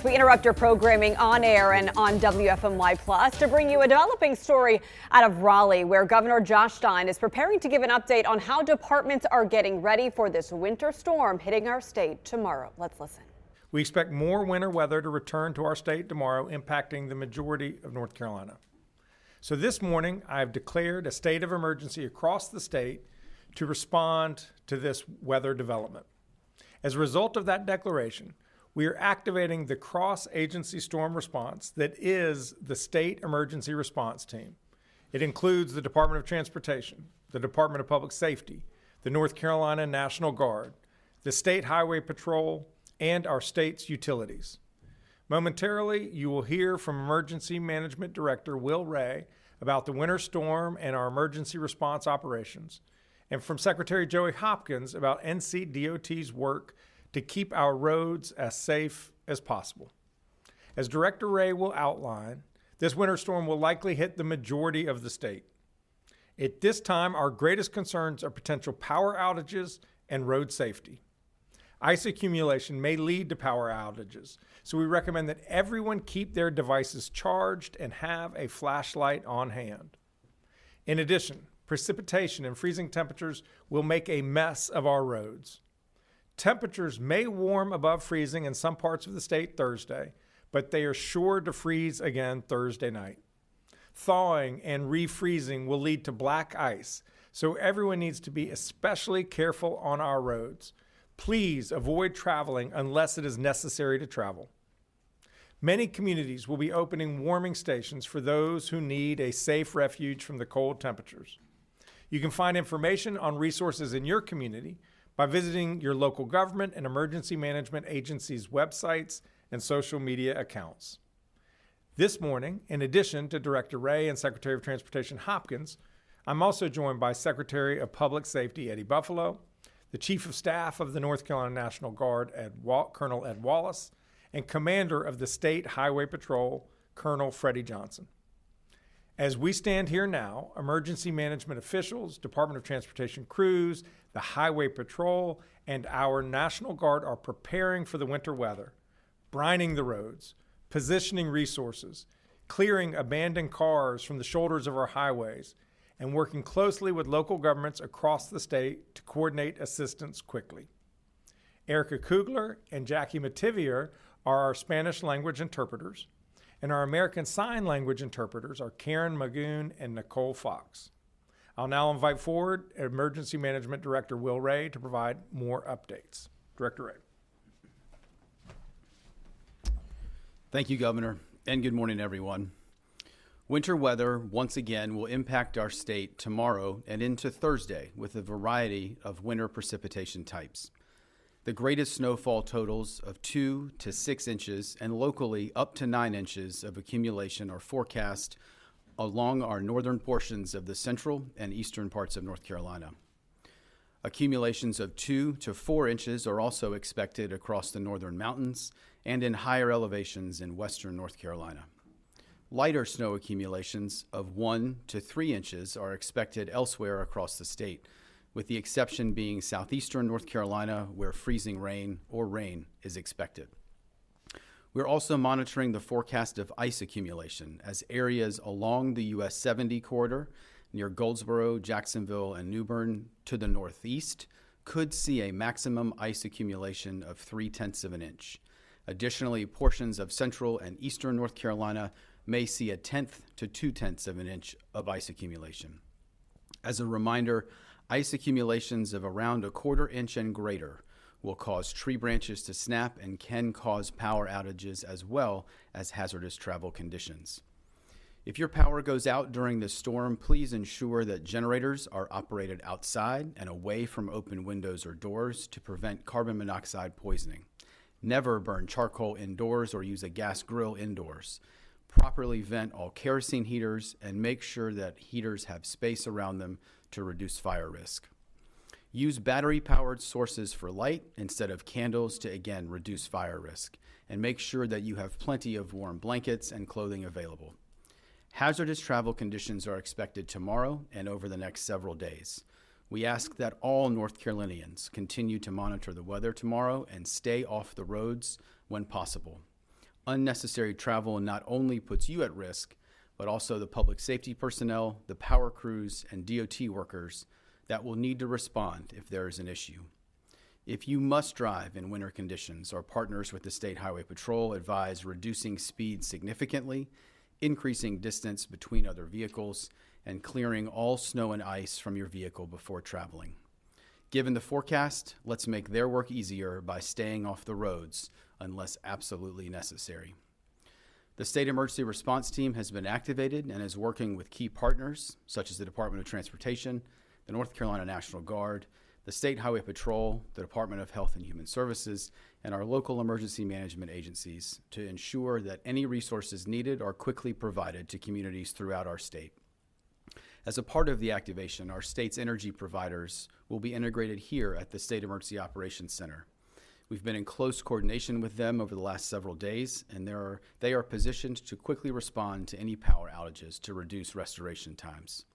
We interrupt our programming on air and on WFMY Plus to bring you a developing story out of Raleigh, where Governor Josh Stein is preparing to give an update on how departments are getting ready for this winter storm hitting our state tomorrow. Let's listen. We expect more winter weather to return to our state tomorrow, impacting the majority of North Carolina. So this morning, I've declared a state of emergency across the state to respond to this weather development. As a result of that declaration, we are activating the cross-agency storm response that is the State Emergency Response Team. It includes the Department of Transportation, the Department of Public Safety, the North Carolina National Guard, the State Highway Patrol, and our state's utilities. Momentarily, you will hear from Emergency Management Director Will Ray about the winter storm and our emergency response operations, and from Secretary Joey Hopkins about NCDOT's work to keep our roads as safe as possible. As Director Ray will outline, this winter storm will likely hit the majority of the state. At this time, our greatest concerns are potential power outages and road safety. Ice accumulation may lead to power outages, so we recommend that everyone keep their devices charged and have a flashlight on hand. In addition, precipitation and freezing temperatures will make a mess of our roads. Temperatures may warm above freezing in some parts of the state Thursday, but they are sure to freeze again Thursday night. Thawing and refreezing will lead to black ice, so everyone needs to be especially careful on our roads. Please avoid traveling unless it is necessary to travel. Many communities will be opening warming stations for those who need a safe refuge from the cold temperatures. You can find information on resources in your community by visiting your local government and emergency management agencies' websites and social media accounts. This morning, in addition to Director Ray and Secretary of Transportation Hopkins, I'm also joined by Secretary of Public Safety Eddie Buffalo, the Chief of Staff of the North Carolina National Guard, Colonel Ed Wallace, and Commander of the State Highway Patrol, Colonel Freddie Johnson. As we stand here now, emergency management officials, Department of Transportation crews, the Highway Patrol, and our National Guard are preparing for the winter weather, brining the roads, positioning resources, clearing abandoned cars from the shoulders of our highways, and working closely with local governments across the state to coordinate assistance quickly. Erica Kugler and Jackie Mativier are our Spanish language interpreters, and our American Sign Language interpreters are Karen Magoon and Nicole Fox. I'll now invite forward Emergency Management Director Will Ray to provide more updates. Director Ray. Thank you, Governor, and good morning, everyone. Winter weather once again will impact our state tomorrow and into Thursday with a variety of winter precipitation types. The greatest snowfall totals of 2 to 6 inches and locally up to 9 inches of accumulation are forecast along our northern portions of the central and eastern parts of North Carolina. Accumulations of 2 to 4 inches are also expected across the northern mountains and in higher elevations in western North Carolina. Lighter snow accumulations of 1 to 3 inches are expected elsewhere across the state, with the exception being southeastern North Carolina, where freezing rain or rain is expected. We're also monitoring the forecast of ice accumulation as areas along the US 70 corridor near Goldsboro, Jacksonville, and New Bern to the northeast could see a maximum ice accumulation of 0.3 of an inch. Additionally, portions of central and eastern North Carolina may see 1/10 to 2/10 of an inch of ice accumulation. As a reminder, ice accumulations of around 1/4 inch and greater will cause tree branches to snap and can cause power outages as well as hazardous travel conditions. If your power goes out during this storm, please ensure that generators are operated outside and away from open windows or doors to prevent carbon monoxide poisoning. Never burn charcoal indoors or use a gas grill indoors. Properly vent all kerosene heaters and make sure that heaters have space around them to reduce fire risk. Use battery-powered sources for light instead of candles to, again, reduce fire risk. And make sure that you have plenty of warm blankets and clothing available. Hazardous travel conditions are expected tomorrow and over the next several days. We ask that all North Carolinians continue to monitor the weather tomorrow and stay off the roads when possible. Unnecessary travel not only puts you at risk, but also the public safety personnel, the power crews, and DOT workers that will need to respond if there is an issue. If you must drive in winter conditions, our partners with the State Highway Patrol advise reducing speed significantly, increasing distance between other vehicles, and clearing all snow and ice from your vehicle before traveling. Given the forecast, let's make their work easier by staying off the roads unless absolutely necessary. The State Emergency Response Team has been activated and is working with key partners such as the Department of Transportation, the North Carolina National Guard, the State Highway Patrol, the Department of Health and Human Services, and our local emergency management agencies to ensure that any resources needed are quickly provided to communities throughout our state. As a part of the activation, our state's energy providers will be integrated here at the State Emergency Operations Center. We've been in close coordination with them over the last several days, and they are positioned to quickly respond to any power outages to reduce restoration times.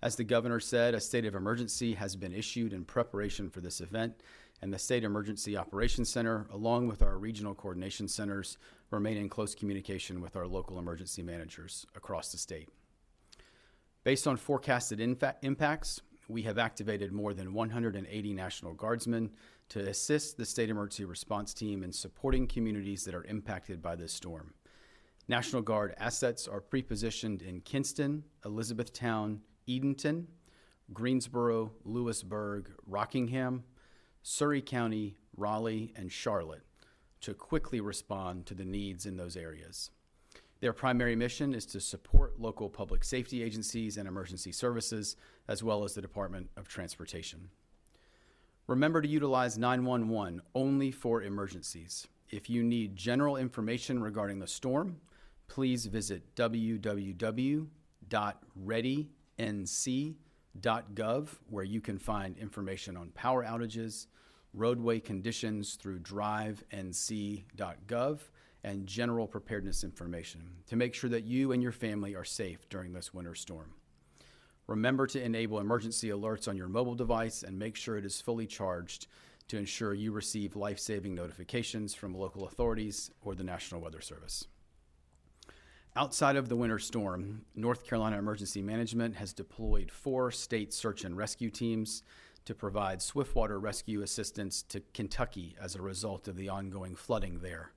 As the governor said, a state of emergency has been issued in preparation for this event, and the State Emergency Operations Center, along with our regional coordination centers, remain in close communication with our local emergency managers across the state. Based on forecasted impacts, we have activated more than 180 National Guardsmen to assist the State Emergency Response Team in supporting communities that are impacted by this storm. National Guard assets are pre-positioned in Kinston, Elizabethtown, Edenton, Greensboro, Lewisburg, Rockingham, Surrey County, Raleigh, and Charlotte to quickly respond to the needs in those areas. Their primary mission is to support local public safety agencies and emergency services, as well as the Department of Transportation. Remember to utilize 911 only for emergencies. If you need general information regarding the storm, please visit www.readync.gov, where you can find information on power outages, roadway conditions through drivenc.gov, and general preparedness information to make sure that you and your family are safe during this winter storm. Remember to enable emergency alerts on your mobile device and make sure it is fully charged to ensure you receive life-saving notifications from local authorities or the National Weather Service. Outside of the winter storm, North Carolina Emergency Management has deployed 4 state search and rescue teams to provide swiftwater rescue assistance to Kentucky as a result of the ongoing flooding there.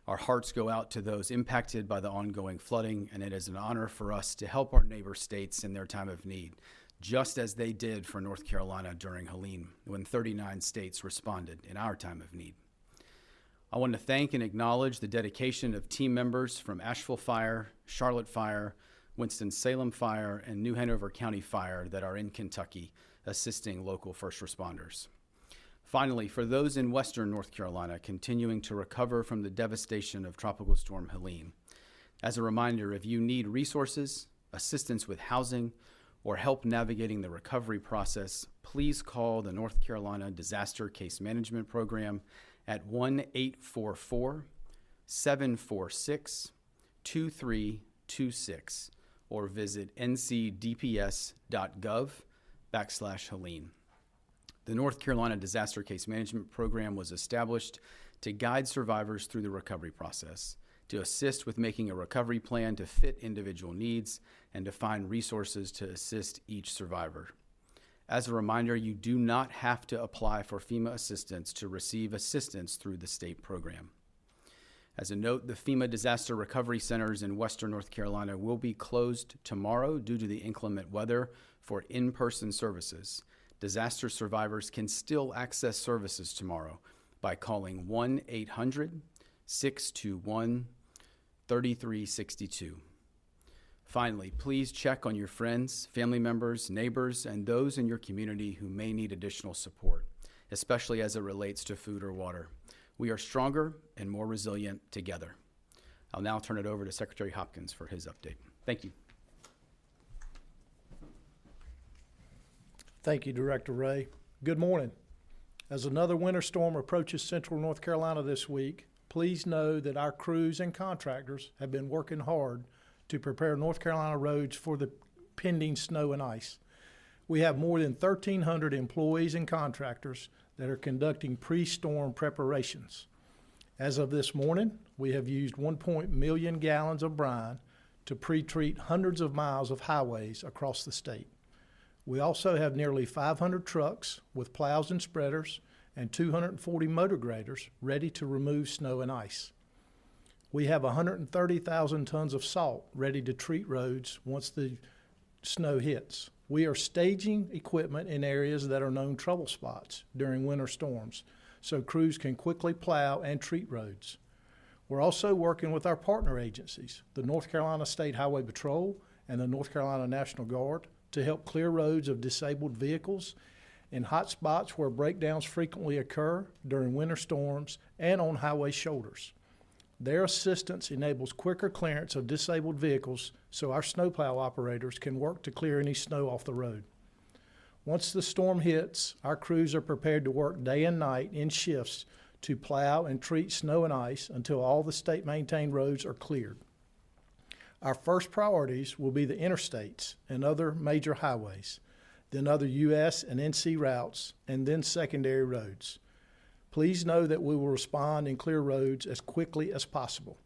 Our hearts go out to those impacted by the ongoing flooding, and it is an honor for us to help our neighbor states in their time of need, just as they did for North Carolina during Helene, when 39 states responded in our time of need. I want to thank and acknowledge the dedication of team members from Asheville Fire, Charlotte Fire, Winston-Salem Fire, and New Hanover County Fire that are in Kentucky assisting local first responders. Finally, for those in western North Carolina continuing to recover from the devastation of Tropical Storm Helene, as a reminder, if you need resources, assistance with housing, or help navigating the recovery process, please call the North Carolina Disaster Case Management Program at 1-844-746-2326 or visit ncdps.gov/Helene. The North Carolina Disaster Case Management Program was established to guide survivors through the recovery process, to assist with making a recovery plan to fit individual needs, and to find resources to assist each survivor. As a reminder, you do not have to apply for FEMA assistance to receive assistance through the state program. As a note, the FEMA Disaster Recovery Centers in Western North Carolina will be closed tomorrow due to the inclement weather for in-person services. Disaster survivors can still access services tomorrow by calling 1-800-621-3362. Finally, please check on your friends, family members, neighbors, and those in your community who may need additional support, especially as it relates to food or water. We are stronger and more resilient together. I'll now turn it over to Secretary Hopkins for his update. Thank you. Thank you, Director Ray. Good morning. As another winter storm approaches central North Carolina this week, please know that our crews and contractors have been working hard to prepare North Carolina roads for the pending snow and ice. We have more than 1,300 employees and contractors that are conducting pre-storm preparations. As of this morning, we have used 1 million gallons of brine to pre-treat hundreds of miles of highways across the state. We also have nearly 500 trucks with plows and spreaders and 240 motor graders ready to remove snow and ice. We have 130,000 tons of salt ready to treat roads once the snow hits. We are staging equipment in areas that are known trouble spots during winter storms, so crews can quickly plow and treat roads. We're also working with our partner agencies, the North Carolina State Highway Patrol and the North Carolina National Guard, to help clear roads of disabled vehicles in hot spots where breakdowns frequently occur during winter storms and on highway shoulders. Their assistance enables quicker clearance of disabled vehicles so our snowplow operators can work to clear any snow off the road. Once the storm hits, our crews are prepared to work day and night in shifts to plow and treat snow and ice until all the state-maintained roads are cleared. Our first priorities will be the interstates and other major highways, then other U.S. and NC routes, and then secondary roads. Please know that we will respond and clear roads as quickly as possible.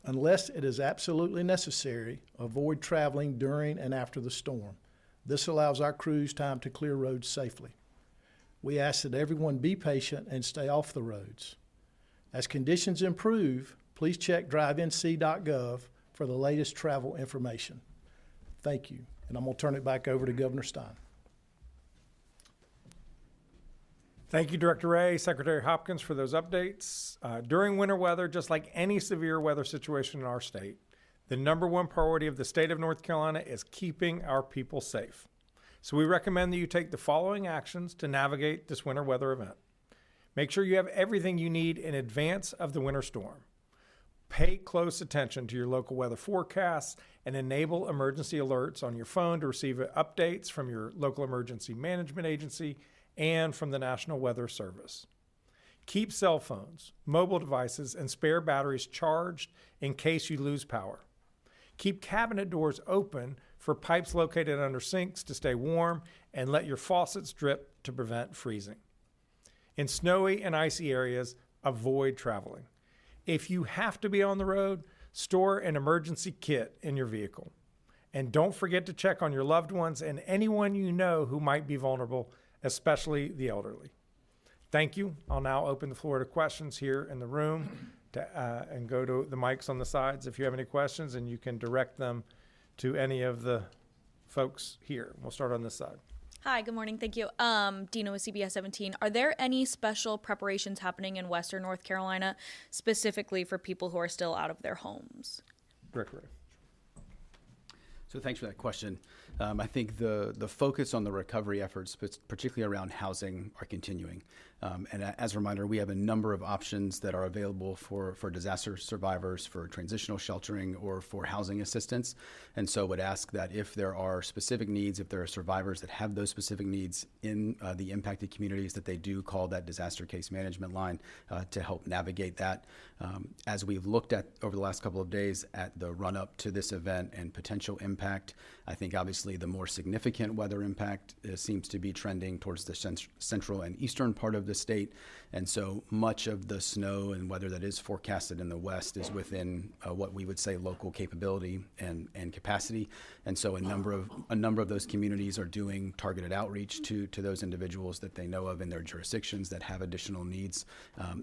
Unless it is absolutely necessary, avoid traveling during and after the storm. This allows our crews time to clear roads safely. We ask that everyone be patient and stay off the roads. As conditions improve, please check drivenc.gov for the latest travel information. Thank you, and I'm going to turn it back over to Governor Stein. Thank you, Director Ray, Secretary Hopkins, for those updates. During winter weather, just like any severe weather situation in our state, the number one priority of the state of North Carolina is keeping our people safe. So we recommend that you take the following actions to navigate this winter weather event. Make sure you have everything you need in advance of the winter storm. Pay close attention to your local weather forecasts and enable emergency alerts on your phone to receive updates from your local emergency management agency and from the National Weather Service. Keep cell phones, mobile devices, and spare batteries charged in case you lose power. Keep cabinet doors open for pipes located under sinks to stay warm, and let your faucets drip to prevent freezing. In snowy and icy areas, avoid traveling. If you have to be on the road, store an emergency kit in your vehicle. And don't forget to check on your loved ones and anyone you know who might be vulnerable, especially the elderly. Thank you. I'll now open the floor to questions here in the room and go to the mics on the sides if you have any questions, and you can direct them to any of the folks here. We'll start on this side. Hi, good morning. Thank you. Dina with CBS 17. Are there any special preparations happening in Western North Carolina specifically for people who are still out of their homes? Rick. So thanks for that question. I think the focus on the recovery efforts, particularly around housing, are continuing. And as a reminder, we have a number of options that are available for disaster survivors, for transitional sheltering, or for housing assistance. And so would ask that if there are specific needs, if there are survivors that have those specific needs in the impacted communities, that they do call that disaster case management line to help navigate that. As we've looked at over the last couple of days at the run-up to this event and potential impact, I think obviously the more significant weather impact seems to be trending towards the central and eastern part of the state. And so much of the snow and weather that is forecasted in the west is within what we would say local capability and capacity. And so a number of those communities are doing targeted outreach to those individuals that they know of in their jurisdictions that have additional needs.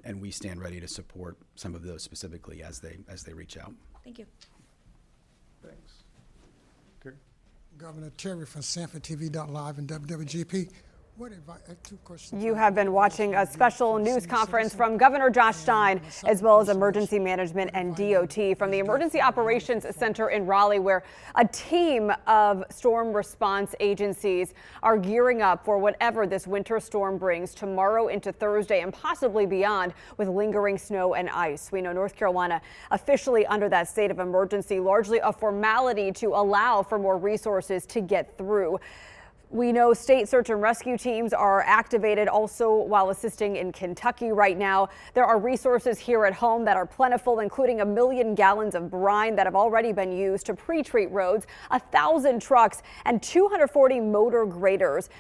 And we stand ready to support some of those specifically as they reach out. Thank you. Thanks. Governor Terry from SanfordTV.live and WWGP. Two questions. You have been watching a special news conference from Governor Josh Stein, as well as emergency management and DOT from the Emergency Operations Center in Raleigh, where a team of storm response agencies are gearing up for whatever this winter storm brings tomorrow into Thursday and possibly beyond, with lingering snow and ice. We know North Carolina officially under that state of emergency, largely a formality to allow for more resources to get through. We know state search and rescue teams are activated also while assisting in Kentucky right now. There are resources here at home that are plentiful, including 1 million gallons of brine that have already been used to pre-treat roads, 1,000 trucks, and 240 motor graders.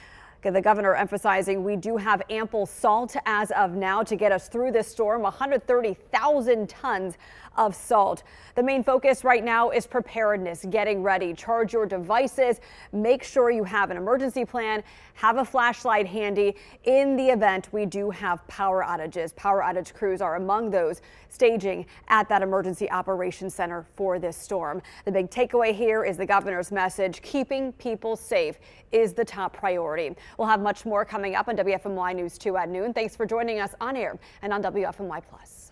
The governor emphasizing we do have ample salt as of now to get us through this storm, 130,000 tons of salt. The main focus right now is preparedness, getting ready. Charge your devices, make sure you have an emergency plan, have a flashlight handy in the event we do have power outages. Power outage crews are among those staging at that emergency operations center for this storm. The big takeaway here is the governor's message: keeping people safe is the top priority. We'll have much more coming up on WFMY News 2 at noon. Thanks for joining us on air and on WFMY Plus.